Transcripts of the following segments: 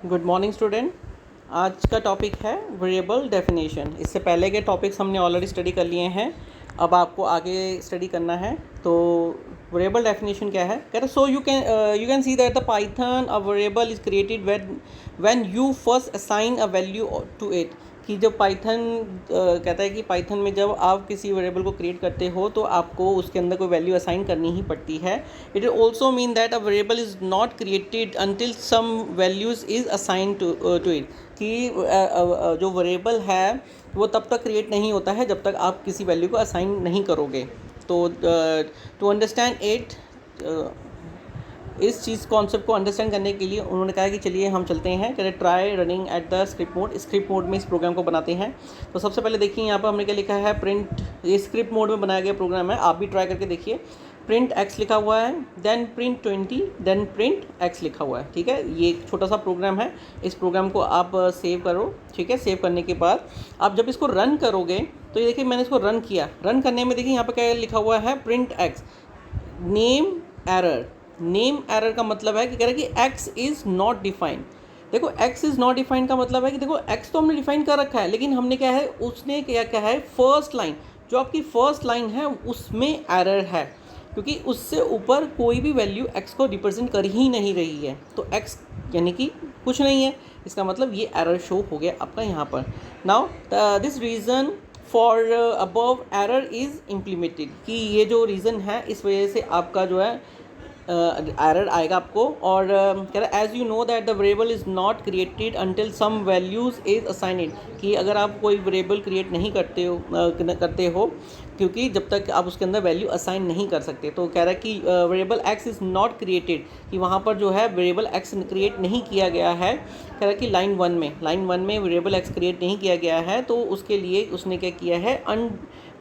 Good morning student. आज का topic है वेरिएबल डेफिनेशन। इससे पहले के टॉपिक्स हमने ऑलरेडी स्टडी कर लिए हैं, अब आपको आगे स्टडी करना है। तो वेरिएबल डेफिनेशन क्या है? कह रहे so you can see that the Python a variable is created when you first assign a value to it. कि जब पाइथन कहता है कि पाइथन में जब आप किसी वेरिएबल को क्रिएट करते हो तो आपको उसके अंदर कोई वैल्यू असाइन करनी ही पड़ती है। It also mean that a variable is not created until some values is assign to it. कि जो वेरिएबल है वो तब तक क्रिएट नहीं होता है जब तक आप किसी वैल्यू को असाइन नहीं करोगे। तो टू अंडरस्टैंड इट, इस चीज़ कॉन्सेप्ट को अंडरस्टैंड करने के लिए उन्होंने कहा कि चलिए हम चलते हैं, कह रहे try running at the script mode में इस प्रोग्राम को बनाते हैं। तो सबसे पहले देखिए यहाँ पर हमने क्या लिखा है, प्रिंट। ये स्क्रिप्ट मोड में बनाया गया प्रोग्राम है, आप भी ट्राई करके देखिए। प्रिंट एक्स लिखा हुआ है, then print 20, then print x लिखा हुआ है। ठीक है, ये एक छोटा सा प्रोग्राम है। इस प्रोग्राम को आप सेव करो। ठीक है, सेव करने के बाद आप जब इसको रन करोगे तो ये देखिए मैंने इसको रन किया। रन करने में देखिए यहाँ पर क्या लिखा हुआ है, print x name error. Name error का मतलब है कि कह रहा है कि एक्स इज़ नॉट डिफाइंड। देखो एक्स इज़ नॉट डिफाइंड का मतलब है कि देखो एक्स तो हमने डिफाइन कर रखा है, लेकिन हमने क्या है, उसने क्या कहा है, फर्स्ट लाइन, जो आपकी फर्स्ट लाइन है उसमें एरर है, क्योंकि उससे ऊपर कोई भी वैल्यू एक्स को रिप्रेजेंट कर ही नहीं रही है। तो एक्स यानी कि कुछ नहीं है, इसका मतलब ये एरर शो हो गया आपका यहाँ पर। Now this reason for above error is implemented. कि ये जो रीज़न है इस वजह से आपका जो है एरर आएगा आपको। और कह रहा है as you know that the variable is not created until some values is assigned. कि अगर आप कोई वेरिएबल क्रिएट नहीं करते हो क्योंकि जब तक आप उसके अंदर वैल्यू असाइन नहीं कर सकते। तो कह रहा है कि variable x is not created, कि वहाँ पर जो है वेरिएबल एक्स क्रिएट नहीं किया गया है। कह रहा है कि लाइन वन में वेरिएबल एक्स क्रिएट नहीं किया गया है, तो उसके लिए उसने क्या किया है,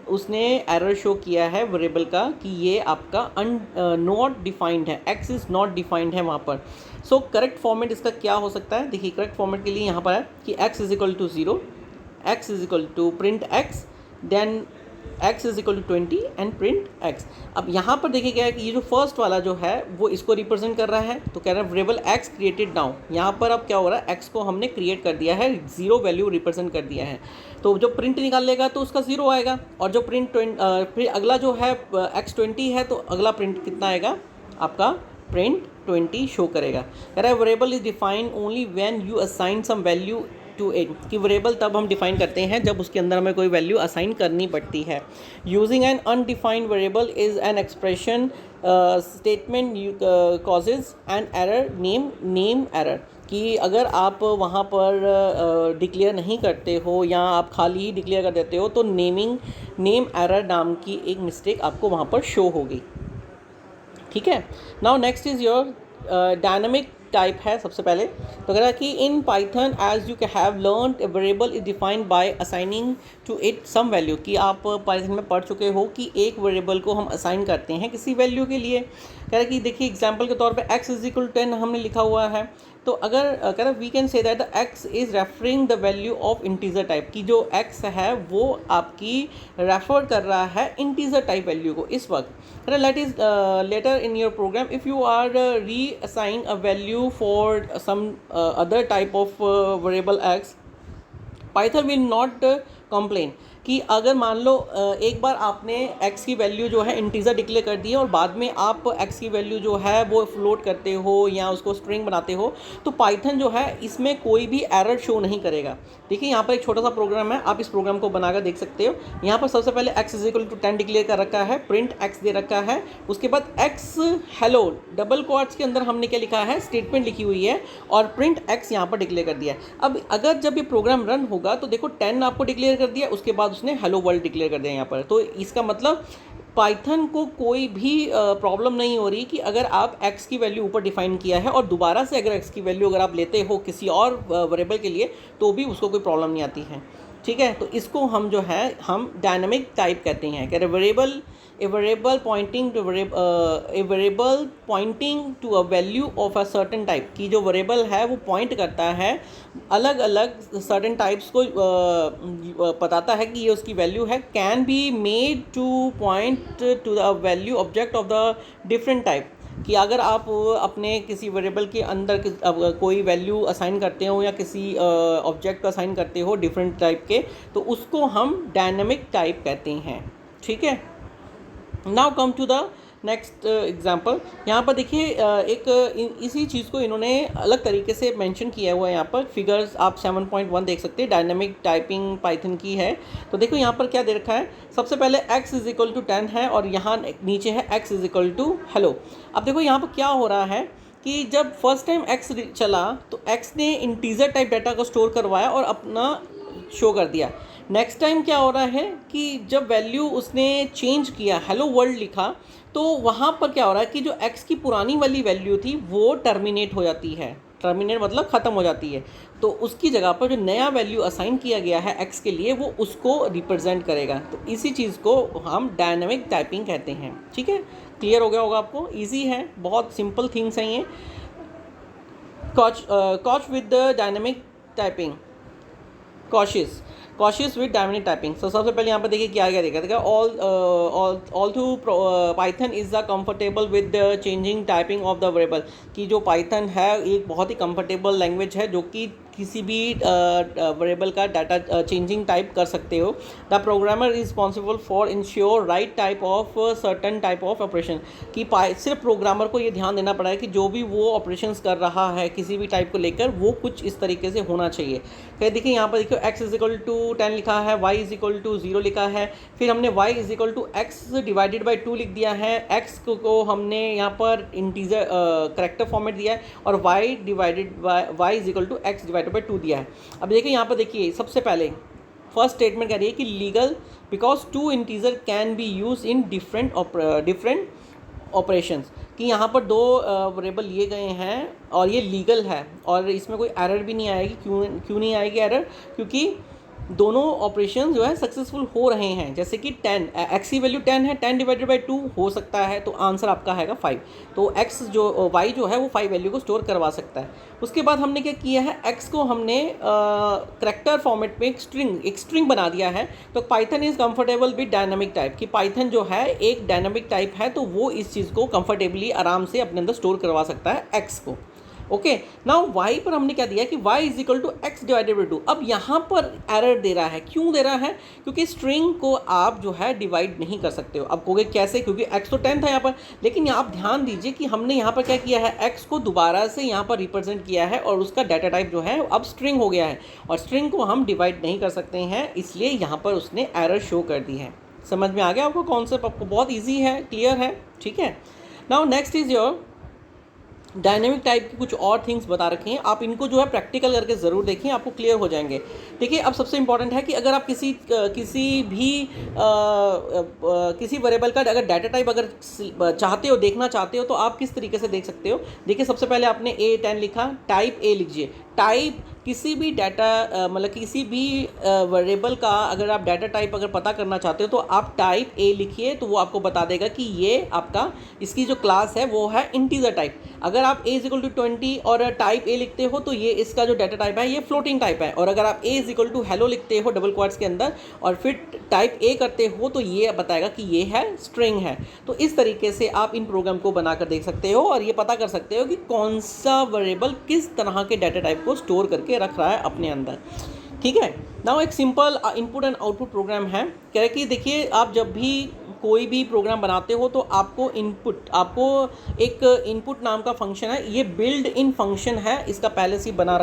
उसने एरर शो किया है वेरिएबल का कि ये आपका नॉट डिफाइंड है, एक्स इज़ नॉट डिफाइंड है वहाँ पर। सो करेक्ट फॉर्मेट इसका क्या हो सकता है? देखिए करेक्ट फॉर्मेट के लिए यहाँ पर है कि x is equal to 0, x is equal to print x, then x is equal to 20 and print x. अब यहाँ पर देखिए क्या है कि ये जो फर्स्ट वाला जो है वो इसको रिप्रेजेंट कर रहा है। तो कह रहा है वेरिएबल एक्स क्रिएटेड नाउ। यहाँ पर अब क्या हो रहा है, एक्स को हमने क्रिएट कर दिया है, 0 वैल्यू रिप्रेजेंट कर दिया है। तो जो प्रिंट निकाल लेगा तो उसका 0 आएगा, और जो प्रिंट फिर अगला जो है एक्स 20 है, तो अगला प्रिंट कितना आएगा आपका, प्रिंट 20 शो करेगा। कह रहा है variable is defined only when you assign some value to it. कि वेरिएबल तब हम डिफाइन करते हैं जब उसके अंदर हमें कोई वैल्यू असाइन करनी पड़ती है। Using an undefined variable is an expression statement causes an error name error. कि अगर आप वहाँ पर डिक्लेयर नहीं करते हो या आप खाली ही डिक्लेयर कर देते हो तो नेम एरर नाम की एक मिस्टेक आपको वहाँ पर शो होगी। ठीक है, now next is your dynamic type है सबसे पहले। तो कह कि in Python as you have learn a variable is defined by assigning to it some value. कि आप पाइथन में पढ़ चुके हो कि एक वेरिएबल को हम असाइन करते हैं किसी वैल्यू के लिए। कह रहा कि देखिए एग्जांपल के तौर पे x इज इक्वल 10 हमने लिखा हुआ है। तो अगर कह रहा we can say that the x is referring the value of integer type. की जो x है वो आपकी रेफर कर रहा है इंटीजर टाइप वैल्यू को इस वक्त। कह रहा let is later in your program if you are reassign a value for some other type of variable x, Python will not complain. कि अगर मान लो एक बार आपने x की वैल्यू जो है इंटीजर डिक्लेयर कर दी है और बाद में आप x की वैल्यू जो है वो फ्लोट करते हो या उसको स्ट्रिंग बनाते हो, तो पाइथन जो है इसमें कोई भी एरर शो नहीं करेगा। देखिए यहाँ पर एक छोटा सा प्रोग्राम है, आप इस प्रोग्राम को बनाकर देख सकते हो। यहाँ पर सबसे पहले x is equal to 10 declare कर रखा है, प्रिंट x दे रखा है। उसके बाद x हेलो डबल क्वाट्स के अंदर हमने क्या लिखा है, स्टेटमेंट लिखी हुई है, और प्रिंट x यहाँ पर डिक्लेयर कर दिया है। अब अगर जब ये प्रोग्राम रन होगा तो देखो 10 आपको डिक्लेयर कर दिया, उसके बाद उसने हेलो वर्ल्ड डिक्लेयर कर दिया यहाँ पर। तो इसका मतलब पाइथन को कोई भी प्रॉब्लम नहीं हो रही कि अगर आप x की वैल्यू ऊपर डिफाइन किया है और दोबारा से अगर x की वैल्यू अगर आप लेते हो किसी और वेरिएबल के लिए तो भी उसको कोई प्रॉब्लम नहीं आती है। ठीक है, तो इसको हम जो है हम डायनामिक टाइप कहते हैं। कह रहे a variable pointing to a value of a certain type। की जो वेरिएबल है वो पॉइंट करता है अलग अलग सर्टेन टाइप्स को बताता है कि ये उसकी वैल्यू है। Can be made two point two the value object of the different type. कि अगर आप अपने किसी वेरिएबल के अंदर कोई वैल्यू असाइन करते हो या किसी ऑब्जेक्ट को असाइन करते हो डिफरेंट टाइप के, तो उसको हम डायनेमिक टाइप कहते हैं। ठीक है, now come to the next example. यहाँ पर देखिए इसी चीज़ को इन्होंने अलग तरीके से मेंशन किया हुआ है। यहाँ पर फिगर्स आप 7.1 देख सकते हैं, डायनामिक टाइपिंग पाइथन की है। तो देखो यहाँ पर क्या दे रखा है, सबसे पहले x इज इक्वल टू 10 है और यहाँ नीचे है x is equal to hello. अब देखो यहाँ पर क्या हो रहा है कि जब फर्स्ट टाइम x चला तो x ने इंटीजर टाइप डाटा को स्टोर करवाया और अपना शो कर दिया। नेक्स्ट टाइम क्या हो रहा है कि जब वैल्यू उसने चेंज किया, हेलो वर्ल्ड लिखा, तो वहाँ पर क्या हो रहा है कि जो x की पुरानी वाली वैल्यू थी वो टर्मिनेट हो जाती है। टर्मिनेट मतलब ख़त्म हो जाती है। तो उसकी जगह पर जो नया वैल्यू असाइन किया गया है x के लिए वो उसको रिप्रेजेंट करेगा। तो इसी चीज़ को हम डायनामिक टाइपिंग कहते हैं। ठीक है, क्लियर हो गया होगा आपको, ईजी है, बहुत सिंपल थिंग्स हैं ये। कॉच with the dynamic typing, cautious with dynamic typing. So सबसे पहले यहाँ पर देखिए क्या देखा although Python is the comfortable with the changing typing of the variable, कि जो पाइथन है एक बहुत ही कंफर्टेबल लैंग्वेज है जो कि किसी भी वेरिएबल का डाटा चेंजिंग टाइप कर सकते हो। The programmer is responsible for ensure right type of certain type of operation, कि सिर्फ प्रोग्रामर को ये ध्यान देना पड़ा है कि जो भी वो ऑपरेशंस कर रहा है किसी भी टाइप को लेकर वो कुछ इस तरीके से होना चाहिए। फिर देखिए यहाँ पर देखिए x इज इक्वल टू 10 लिखा है, y इज इक्वल टू 0 लिखा है, फिर हमने y is equal to x divided by 2 लिख दिया है। x को हमने यहाँ पर इंटीजर करेक्टर फॉर्मेट दिया है और y divided by y is equal to x divided by 2 दिया है। अब देखिए यहाँ पर देखिए सबसे पहले फर्स्ट स्टेटमेंट कह रही है कि legal because 2 integer can be use in different operations, कि यहाँ पर 2 वेरिएबल लिए गए हैं और ये लीगल है और इसमें कोई एरर भी नहीं आएगी। क्यों नहीं आएगी एरर? क्योंकि दोनों ऑपरेशन जो है सक्सेसफुल हो रहे हैं। जैसे कि 10 x की वैल्यू 10 है, 10 डिवाइडेड बाई 2 हो सकता है, तो आंसर आपका है 5। तो x y जो है वो 5 वैल्यू को स्टोर करवा सकता है। उसके बाद हमने क्या किया है, x को हमने करैक्टर फॉर्मेट में एक स्ट्रिंग बना दिया है। तो Python is comfortable with dynamic type, कि पाइथन जो है एक डायनामिक टाइप है तो वो इस चीज़ को कंफर्टेबली आराम से अपने अंदर स्टोर करवा सकता है x को। ओके, नाउ y पर हमने क्या दिया कि y is equal to x divided by 2। अब यहाँ पर एरर दे रहा है, क्यों दे रहा है? क्योंकि स्ट्रिंग को आप जो है डिवाइड नहीं कर सकते हो। अब कहोगे कैसे, क्योंकि x तो 10 था यहाँ पर, लेकिन आप ध्यान दीजिए कि हमने यहाँ पर क्या किया है, x को दोबारा से यहाँ पर रिप्रेजेंट किया है और उसका डाटा टाइप जो है अब स्ट्रिंग हो गया है और स्ट्रिंग को हम डिवाइड नहीं कर सकते हैं, इसलिए यहाँ पर उसने एरर शो कर दी है। समझ में आ गया आपको कॉन्सेप्ट? आपको बहुत ईजी है, क्लियर है? ठीक है, now next is your dynamic type की कुछ और थिंग्स बता रखे हैं। आप इनको जो है प्रैक्टिकल करके ज़रूर देखें, आपको क्लियर हो जाएंगे। देखिए, अब सबसे इंपॉर्टेंट है कि अगर आप किसी वेरिएबल का अगर डाटा टाइप अगर देखना चाहते हो तो आप किस तरीके से देख सकते हो। देखिए, सबसे पहले आपने A10 लिखा, टाइप A लीजिए। टाइप किसी भी डाटा मतलब किसी भी वेरिएबल का अगर आप डाटा टाइप अगर पता करना चाहते हो तो आप टाइप A लिखिए, तो वो आपको बता देगा कि ये आपका इसकी जो क्लास है वो है इंटीजर टाइप। अगर आप a इक्वल टू 20 और टाइप A लिखते हो तो ये इसका जो डाटा टाइप है ये फ्लोटिंग टाइप है। और अगर आप a इक्वल टू हेलो लिखते हो डबल क्वाट्स के अंदर और फिर टाइप A करते हो तो ये बताएगा कि ये है स्ट्रिंग है। तो इस तरीके से आप इन प्रोग्राम को बनाकर देख सकते हो और ये पता कर सकते हो कि कौन सा वेरिएबल किस तरह के डाटा टाइप को स्टोर करके रख रहा है अपने अंदर। ठीक है, नाउ एक simple input and output program है। कह रहे कि देखिए, आप जब भी कोई भी प्रोग्राम बनाते हो तो आपको एक इनपुट नाम का फंक्शन है, ये बिल्ड इन फंक्शन है, इसका पहले से बना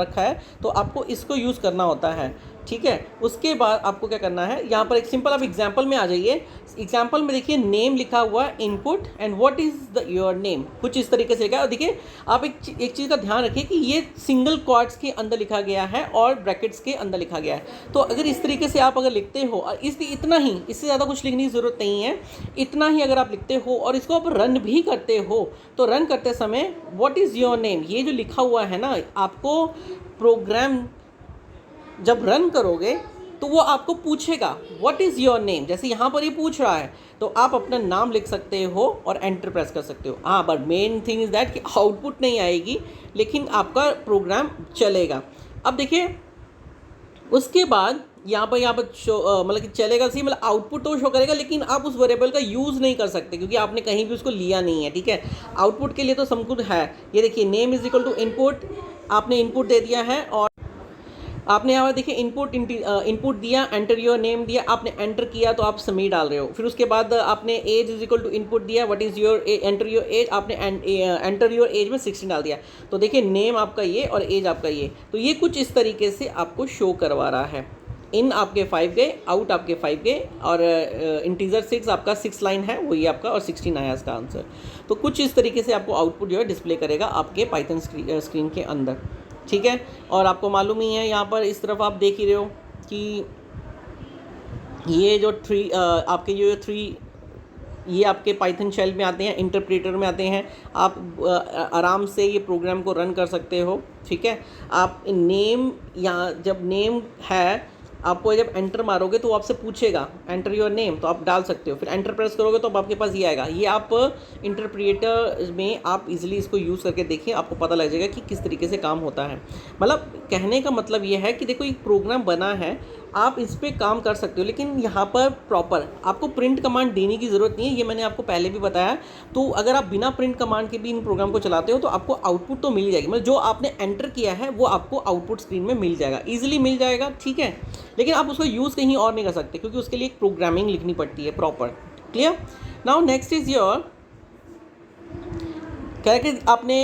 रखा है, तो आपको इसको यूज़ करना होता है। ठीक है, उसके बाद आपको क्या करना है, यहाँ पर एक सिंपल आप एग्जांपल में आ जाइए। एग्जांपल में देखिए नेम लिखा हुआ है input and what is the your name, कुछ इस तरीके से लिखा है। और देखिए आप एक चीज़ का ध्यान रखिए कि ये सिंगल क्वाट्स के अंदर लिखा गया है और ब्रैकेट्स के अंदर लिखा गया है। तो अगर इस तरीके से आप अगर लिखते हो और इतना ही, इससे ज़्यादा कुछ लिखने की ज़रूरत नहीं है, इतना ही अगर आप लिखते हो और इसको आप रन भी करते हो तो रन करते समय व्हाट इज़ योर नेम ये जो लिखा हुआ है ना, आपको प्रोग्राम जब रन करोगे तो वो आपको पूछेगा व्हाट इज़ योर नेम। जैसे यहाँ पर ये पूछ रहा है तो आप अपना नाम लिख सकते हो और एंटर प्रेस कर सकते हो। हाँ, but main thing is that कि आउटपुट नहीं आएगी लेकिन आपका प्रोग्राम चलेगा। अब देखिए, उसके बाद यहाँ पर मतलब कि चलेगा सही, मतलब आउटपुट तो शो करेगा, लेकिन आप उस वेरिएबल का यूज़ नहीं कर सकते क्योंकि आपने कहीं भी उसको लिया नहीं है, ठीक है। आउटपुट के लिए तो सब कुछ है। ये देखिए name is equal to input, आपने इनपुट दे दिया है और आपने यहाँ पर देखिए इनपुट दिया, एंटर योर नेम दिया, आपने एंटर किया तो आप सबमिट डाल रहे हो। फिर उसके बाद आपने age is equal to input दिया, what is your enter your age, आपने एंटर योर एज में 16 डाल दिया। तो देखिए नेम आपका ये और एज आपका ये, तो ये कुछ इस तरीके से आपको शो करवा रहा है। इन आपके 5 गए, आउट आपके 5 गए, और इंटीजर 6 आपका 6 लाइन है वही आपका, और 16 आया इसका आंसर। तो कुछ इस तरीके से आपको आउटपुट जो है डिस्प्ले करेगा आपके पाइथन स्क्रीन के अंदर, ठीक है। और आपको मालूम ही है यहाँ पर इस तरफ आप देख ही रहे हो कि ये जो आपके जो 3 ये आपके पाइथन शेल में आते हैं, इंटरप्रेटर में आते हैं। आप आराम से ये प्रोग्राम को रन कर सकते हो, ठीक है। आप नेम, यहाँ जब नेम है, आपको जब एंटर मारोगे तो वो आपसे पूछेगा एंटर योर नेम, तो आप डाल सकते हो। फिर एंटर प्रेस करोगे तो आपके पास ये आएगा। ये आप इंटरप्रेटर में आप इजीली इसको यूज़ करके देखिए, आपको पता लग जाएगा कि किस तरीके से काम होता है। मतलब कहने का मतलब ये है कि देखो एक प्रोग्राम बना है, आप इस पर काम कर सकते हो, लेकिन यहाँ पर प्रॉपर आपको प्रिंट कमांड देने की ज़रूरत नहीं है। ये मैंने आपको पहले भी बताया। तो अगर आप बिना प्रिंट कमांड के भी इन प्रोग्राम को चलाते हो तो आपको आउटपुट तो मिल जाएगी, मतलब जो आपने एंटर किया है वो आपको आउटपुट स्क्रीन में मिल जाएगा, ईजिली मिल जाएगा, ठीक है। लेकिन आप उसको यूज़ कहीं और नहीं कर सकते क्योंकि उसके लिए एक प्रोग्रामिंग लिखनी पड़ती है proper. Clear? Now next is your कह कि आपने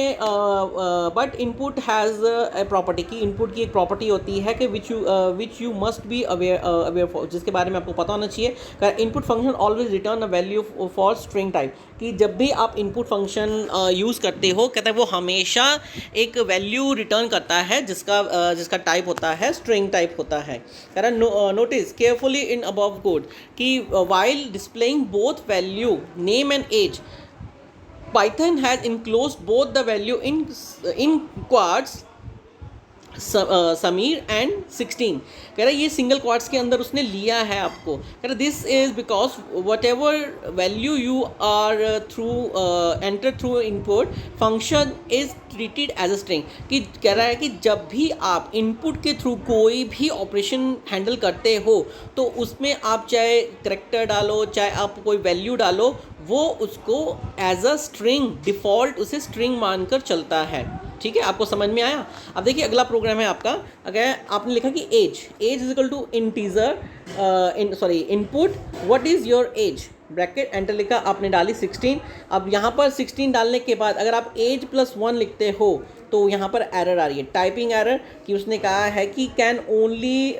but input has a property, की इनपुट की एक प्रॉपर्टी होती है कि which you must be aware for, जिसके बारे में आपको पता होना चाहिए। Input function always return a value for string type, कि जब भी आप इनपुट फंक्शन यूज़ करते हो, कहते हैं वो हमेशा एक वैल्यू रिटर्न करता है जिसका टाइप होता है स्ट्रिंग टाइप होता है। कह रहा notice carefully in above code कि while displaying both value name and age, Python has enclosed both the value in quotes Sameer and 16। कह रहा है ये सिंगल क्वार्ट्स के अंदर उसने लिया है आपको। कह रहा this is because whatever value you are through enter through input function is treated as a string, कि कह रहा है कि जब भी आप इनपुट के थ्रू कोई भी ऑपरेशन हैंडल करते हो तो उसमें आप चाहे करेक्टर डालो चाहे आप कोई वैल्यू डालो, वो उसको एज अ स्ट्रिंग डिफ़ॉल्ट उसे स्ट्रिंग मानकर चलता है, ठीक है। आपको समझ में आया? अब देखिए अगला प्रोग्राम है आपका। अगर आपने लिखा कि age is equal to integer input what is your age, bracket enter लिखा, आपने डाली 16। अब यहाँ पर 16 डालने के बाद अगर आप एज +1 लिखते हो तो यहाँ पर एरर आ रही है, टाइपिंग एरर, कि उसने कहा है कि can only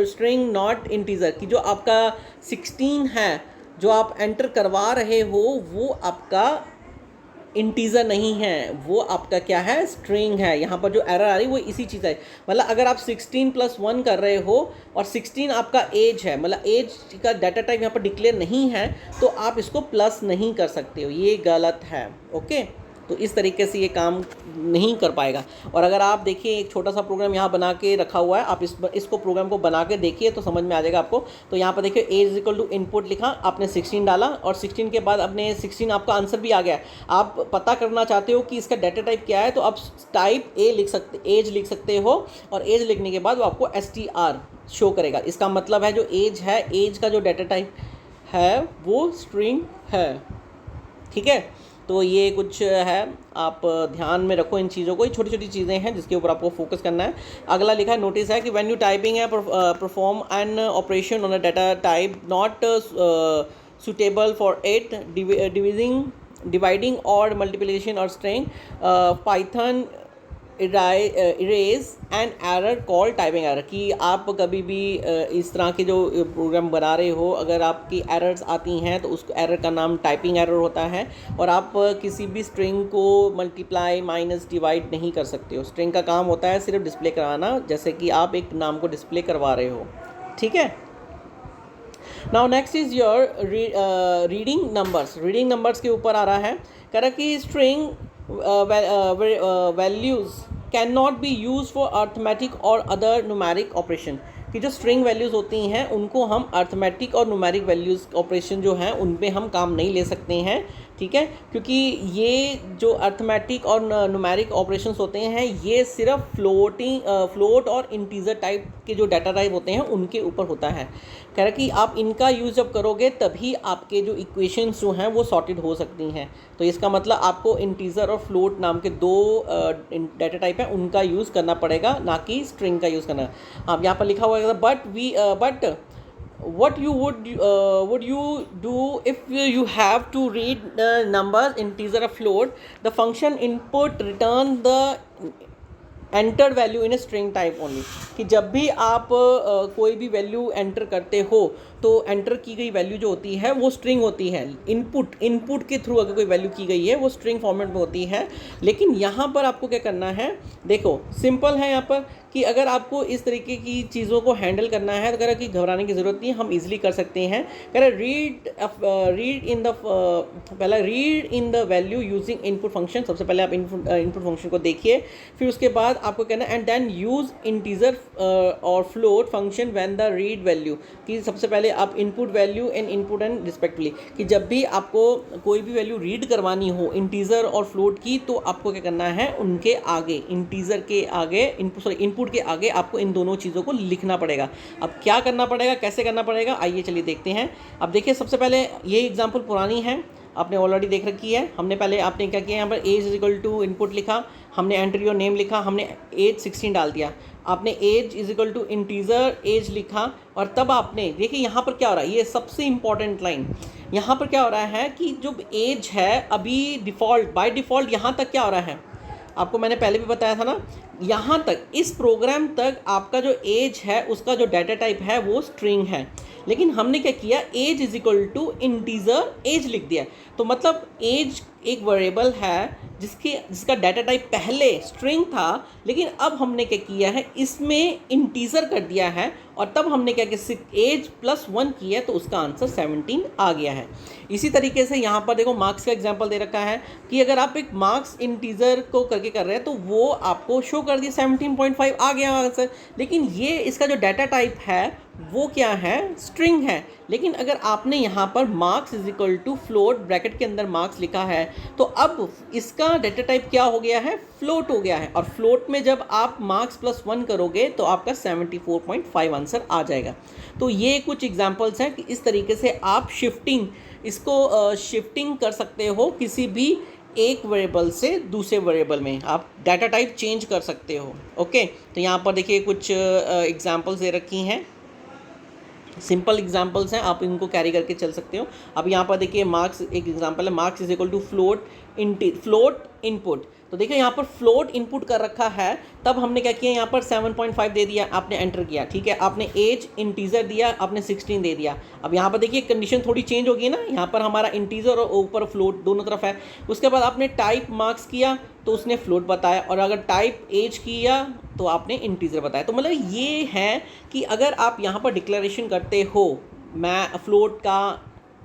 string not integer, कि जो आपका 16 है जो आप एंटर करवा रहे हो वो आपका इंटीजर नहीं है, वो आपका क्या है, स्ट्रिंग है। यहाँ पर जो एरर आ रही है वो इसी चीज़ है। मतलब अगर आप 16 + 1 कर रहे हो और 16 आपका एज है, मतलब एज का डाटा टाइप यहाँ पर डिक्लेयर नहीं है, तो आप इसको प्लस नहीं कर सकते हो, ये गलत है, ओके। तो इस तरीके से ये काम नहीं कर पाएगा। और अगर आप देखिए एक छोटा सा प्रोग्राम यहाँ बना के रखा हुआ है, आप इसको प्रोग्राम को बना के देखिए तो समझ में आ जाएगा आपको। तो यहाँ पर देखिए एज इक्वल टू इनपुट लिखा, आपने 16 डाला और 16 के बाद अपने 16 आपका आंसर भी आ गया। आप पता करना चाहते हो कि इसका डाटा टाइप क्या है, तो आप टाइप एज लिख सकते हो, और एज लिखने के बाद वो आपको str शो करेगा। इसका मतलब है जो एज है, एज का जो डाटा टाइप है वो स्ट्रिंग है, ठीक है। तो ये कुछ है, आप ध्यान में रखो इन चीज़ों को, ये छोटी छोटी चीज़ें हैं जिसके ऊपर आपको फोकस करना है। अगला लिखा है, नोटिस है कि व्हेन यू टाइपिंग है perform an operation on a data type not suitable for it dividing और मल्टीप्लिकेशन और string, Python erase an error call typing error, कि आप कभी भी इस तरह के जो प्रोग्राम बना रहे हो अगर आपकी एरर्स आती हैं तो उस एरर का नाम टाइपिंग एरर होता है। और आप किसी भी स्ट्रिंग को मल्टीप्लाई माइनस डिवाइड नहीं कर सकते हो। स्ट्रिंग का काम होता है सिर्फ डिस्प्ले कराना, जैसे कि आप एक नाम को डिस्प्ले करवा रहे हो, ठीक है। Now next is your reading numbers. Reading numbers के ऊपर आ रहा है, कह रहा कि string values can not be use for arithmetic और अदर न्यूमेरिक ऑपरेशन, कि जो स्ट्रिंग वैल्यूज़ होती हैं उनको हम अर्थमेटिक और न्यूमेरिक वैल्यूज़ ऑपरेशन जो हैं उन पे हम काम नहीं ले सकते हैं, ठीक है, क्योंकि ये जो अर्थमेटिक और न्यूमेरिक ऑपरेशंस होते हैं ये सिर्फ फ्लोट और इंटीजर टाइप के जो डाटा टाइप होते हैं उनके ऊपर होता है। कह रहा है कि आप इनका यूज़ जब करोगे तभी आपके जो इक्वेशंस जो हैं वो सॉर्टेड हो सकती हैं। तो इसका मतलब आपको इंटीजर और फ्लोट नाम के दो डाटा टाइप हैं उनका यूज़ करना पड़ेगा, ना कि स्ट्रिंग का यूज़ करना। अब यहाँ पर लिखा हुआ है but what would you do if you have to read the numbers integer or float? The function input return the entered value in a string type only, कि जब भी आप कोई भी वैल्यू एंटर करते हो तो एंटर की गई वैल्यू जो होती है वो स्ट्रिंग होती है। इनपुट के थ्रू अगर कोई वैल्यू की गई है वो स्ट्रिंग फॉर्मेट में होती है। लेकिन यहाँ पर आपको क्या करना है, देखो सिंपल है यहाँ पर कि अगर आपको इस तरीके की चीज़ों को हैंडल करना है तो कह रहा कि घबराने की ज़रूरत नहीं, हम इजीली कर सकते हैं। कह रहा read in the value using input function. सबसे पहले आप इनपुट फंक्शन को देखिए, फिर उसके बाद आपको कहना एंड देन यूज़ इंटीजर और float function when the read value, कि सबसे पहले आप इनपुट वैल्यू एंड रिस्पेक्टिवली, कि जब भी आपको कोई भी वैल्यू रीड करवानी हो इंटीजर और फ्लोट की तो आपको क्या करना है, उनके आगे इंटीजर के आगे इनपुट के आगे आपको इन दोनों चीज़ों को लिखना पड़ेगा। अब क्या करना पड़ेगा, कैसे करना पड़ेगा, आइए चलिए देखते हैं। अब देखिए सबसे पहले ये एग्जांपल पुरानी है, आपने ऑलरेडी देख रखी है। आपने क्या किया, यहाँ पर age is equal to input लिखा, हमने एंटर योर नेम लिखा, हमने एज 16 डाल दिया, आपने age is equal to integer age लिखा, और तब आपने देखिए यहाँ पर क्या हो रहा है, ये सबसे इंपॉर्टेंट लाइन, यहाँ पर क्या हो रहा है कि जो एज है अभी बाय डिफ़ॉल्ट यहाँ तक क्या हो रहा है, आपको मैंने पहले भी बताया था ना, यहाँ तक इस प्रोग्राम तक आपका जो एज है उसका जो डाटा टाइप है वो स्ट्रिंग है। लेकिन हमने क्या किया, age is equal to integer age लिख दिया। तो मतलब एज एक वेरिएबल है जिसका डाटा टाइप पहले स्ट्रिंग था, लेकिन अब हमने क्या किया है, इसमें इंटीजर कर दिया है, और तब हमने क्या किया, एज +1 किया तो उसका आंसर 17 आ गया है। इसी तरीके से यहाँ पर देखो मार्क्स का एग्जांपल दे रखा है कि अगर आप एक मार्क्स इंटीजर को करके कर रहे हैं तो वो आपको शो कर दिया 17.5 आ गया आंसर, लेकिन ये इसका जो डाटा टाइप है वो क्या है, स्ट्रिंग है। लेकिन अगर आपने यहाँ पर marks is equal to float bracket के अंदर मार्क्स लिखा है तो अब इसका डाटा टाइप क्या हो गया है, फ्लोट हो गया है, और फ्लोट में जब आप मार्क्स +1 करोगे तो आपका 74.5 आंसर आ जाएगा। तो ये कुछ एग्जांपल्स हैं कि इस तरीके से आप शिफ्टिंग कर सकते हो, किसी भी एक वेरिएबल से दूसरे वेरिएबल में आप डाटा टाइप चेंज कर सकते हो। ओके, तो यहाँ पर देखिए कुछ एग्जांपल्स दे रखी हैं, सिंपल एग्जांपल्स हैं, आप इनको कैरी करके चल सकते हो। अब यहाँ पर देखिए मार्क्स एक एग्जांपल है, marks is equal to float input. तो देखिए यहाँ पर फ्लोट इनपुट कर रखा है, तब हमने क्या किया, यहाँ पर 7.5 दे दिया, आपने एंटर किया, ठीक है, आपने एज इंटीजर दिया, आपने 16 दे दिया। अब यहाँ पर देखिए कंडीशन थोड़ी चेंज होगी ना, यहाँ पर हमारा इंटीजर और ऊपर फ्लोट दोनों तरफ है। उसके बाद आपने टाइप मार्क्स किया तो उसने फ्लोट बताया, और अगर टाइप एज किया तो आपने इंटीजर बताया। तो मतलब ये है कि अगर आप यहाँ पर डिक्लेरेशन करते हो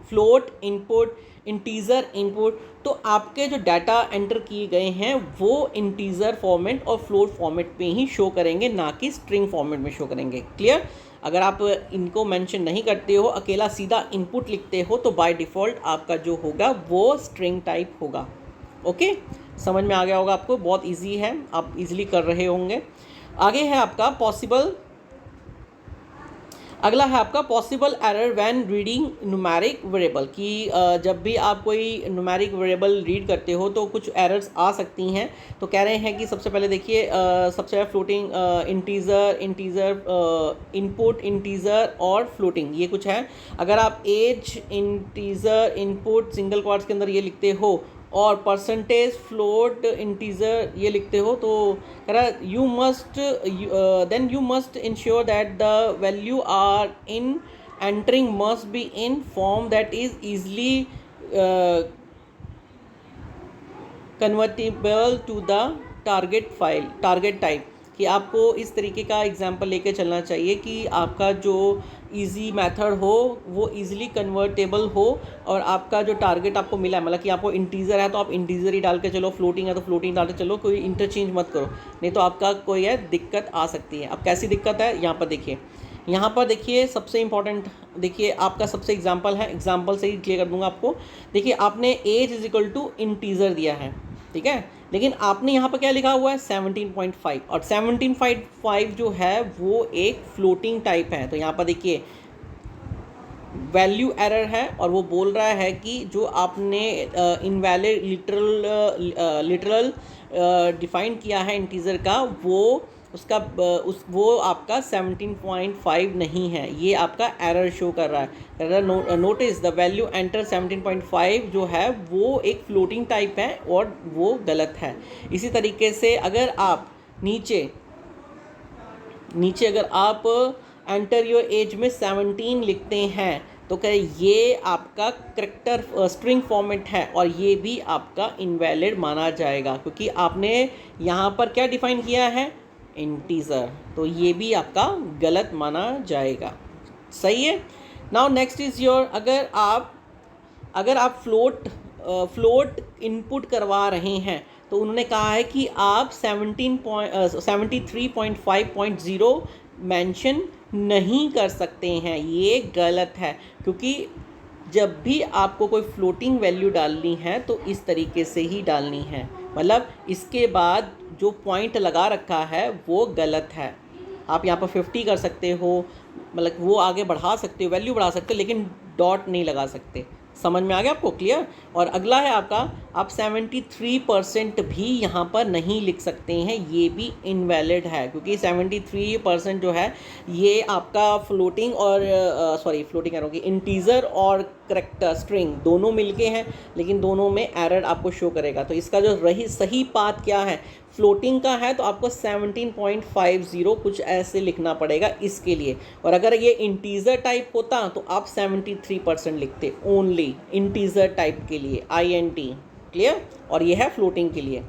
फ्लोट इनपुट इंटीजर इनपुट, तो आपके जो डाटा एंटर किए गए हैं वो इंटीजर फॉर्मेट और फ्लोट फॉर्मेट में ही शो करेंगे, ना कि स्ट्रिंग फॉर्मेट में शो करेंगे। क्लियर? अगर आप इनको मेंशन नहीं करते हो, अकेला सीधा इनपुट लिखते हो, तो बाय डिफ़ॉल्ट आपका जो होगा वो स्ट्रिंग टाइप होगा। ओके, समझ में आ गया होगा आपको, बहुत इजी है, आप इजीली कर रहे होंगे। आगे है आपका अगला है आपका possible error when reading numeric variable, कि जब भी आप कोई न्यूमेरिक वेरिएबल रीड करते हो तो कुछ एरर्स आ सकती हैं। तो कह रहे हैं कि सबसे पहले देखिए, सबसे पहले फ्लोटिंग इंटीजर इनपुट इंटीजर और फ्लोटिंग, ये कुछ है। अगर आप age integer input single quotes के अंदर ये लिखते हो और परसेंटेज फ्लोट इंटीजर ये लिखते हो, तो कह रहा है you must ensure that the value are in entering must be in form that is easily convertible to the target type, कि आपको इस तरीके का एग्जांपल लेके चलना चाहिए कि आपका जो इजी मेथड हो वो इजीली कन्वर्टेबल हो, और आपका जो टारगेट आपको मिला है, मतलब कि आपको इंटीजर है तो आप इंटीजर ही डाल के चलो, फ्लोटिंग है तो फ्लोटिंग डाल के चलो, कोई इंटरचेंज मत करो, नहीं तो आपका कोई है दिक्कत आ सकती है। अब कैसी दिक्कत है, यहाँ पर देखिए, यहाँ पर देखिए सबसे इम्पॉर्टेंट, देखिए आपका सबसे एग्जाम्पल है, एग्जाम्पल से ही क्लियर कर दूंगा आपको। देखिए आपने age is equal to integer दिया है, ठीक है, लेकिन आपने यहाँ पर क्या लिखा हुआ है 17.5, और 17.5 जो है वो एक फ्लोटिंग टाइप है। तो यहाँ पर देखिए वैल्यू एरर है, और वो बोल रहा है कि जो आपने इनवैलिड लिटरल डिफाइन किया है इंटीजर का, वो उसका वो आपका 17.5 नहीं है, ये आपका एरर शो कर रहा है। नोटिस द वैल्यू एंटर 17.5 जो है वो एक फ्लोटिंग टाइप है और वो गलत है। इसी तरीके से अगर आप नीचे अगर आप एंटर योर एज में 17 लिखते हैं तो क्या ये आपका करेक्टर स्ट्रिंग फॉर्मेट है, और ये भी आपका इनवैलिड माना जाएगा, क्योंकि आपने यहाँ पर क्या डिफाइन किया है इंटीजर, तो ये भी आपका गलत माना जाएगा। सही है। नाउ नेक्स्ट इज योर, अगर आप फ्लोट इनपुट करवा रहे हैं तो उन्होंने कहा है कि आप 73.5.0 मेंशन नहीं कर सकते हैं। ये गलत है, क्योंकि जब भी आपको कोई फ्लोटिंग वैल्यू डालनी है तो इस तरीके से ही डालनी है, मतलब इसके बाद जो पॉइंट लगा रखा है वो गलत है। आप यहाँ पर 50 कर सकते हो, मतलब वो आगे बढ़ा सकते हो, वैल्यू बढ़ा सकते हो, लेकिन डॉट नहीं लगा सकते। समझ में आ गया आपको? क्लियर। और अगला है आपका, आप 73% भी यहाँ पर नहीं लिख सकते हैं, ये भी इनवैलिड है, क्योंकि 73% जो है ये आपका फ्लोटिंग और फ्लोटिंग कह रहा हूँ कि इंटीजर और करेक्टर स्ट्रिंग दोनों मिलके हैं, लेकिन दोनों में एरर आपको शो करेगा। तो इसका जो सही पाथ क्या है, फ्लोटिंग का है तो आपको 17.50 कुछ ऐसे लिखना पड़ेगा इसके लिए, और अगर ये इंटीजर टाइप होता तो आप 73% लिखते ओनली इंटीजर टाइप के लिए, INT। क्लियर। और ये है फ्लोटिंग के लिए।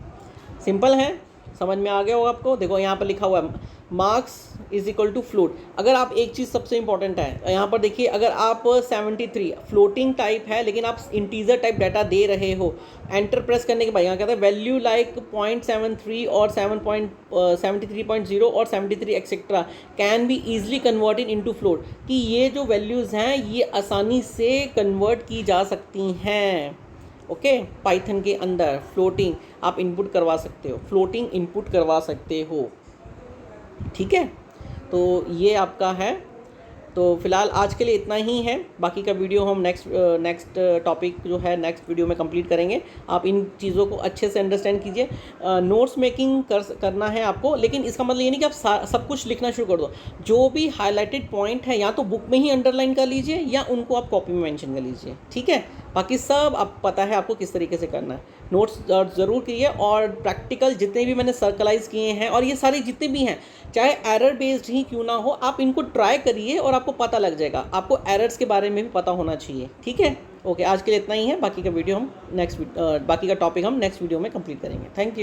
सिंपल है, समझ में आ गया होगा आपको। देखो यहाँ पर लिखा हुआ है marks is equal to float. अगर आप एक चीज़ सबसे इंपॉर्टेंट है यहाँ पर देखिए, अगर आप 73 फ्लोटिंग टाइप है लेकिन आप इंटीजर टाइप डाटा दे रहे हो, एंटर प्रेस करने के बाद यहाँ कहता है वैल्यू लाइक 0.73 और 73.0 और 73 etcetera can be easily converted into float, कि ये जो वैल्यूज़ हैं ये आसानी से कन्वर्ट की जा सकती हैं। ओके, पाइथन के अंदर फ्लोटिंग आप इनपुट करवा सकते हो, फ्लोटिंग इनपुट करवा सकते हो। ठीक है, तो ये आपका है। तो फिलहाल आज के लिए इतना ही है, बाकी का वीडियो हम नेक्स्ट टॉपिक जो है नेक्स्ट वीडियो में कंप्लीट करेंगे। आप इन चीज़ों को अच्छे से अंडरस्टैंड कीजिए। नोट्स मेकिंग करना है आपको, लेकिन इसका मतलब ये नहीं कि आप सब कुछ लिखना शुरू कर दो। जो भी हाईलाइटेड पॉइंट है या तो बुक में ही अंडरलाइन कर लीजिए या उनको आप कॉपी में मेंशन कर लीजिए। ठीक है, बाकी सब आप पता है आपको किस तरीके से करना है। नोट्स ज़रूर कीजिए, और प्रैक्टिकल जितने भी मैंने सर्कलाइज किए हैं और ये सारे जितने भी हैं, चाहे एरर बेस्ड ही क्यों ना हो, आप इनको ट्राई करिए और आपको पता लग जाएगा। आपको एरर्स के बारे में भी पता होना चाहिए। ठीक है, ओके, आज के लिए इतना ही है। बाकी का टॉपिक हम नेक्स्ट वीडियो में कंप्लीट करेंगे। Thank you.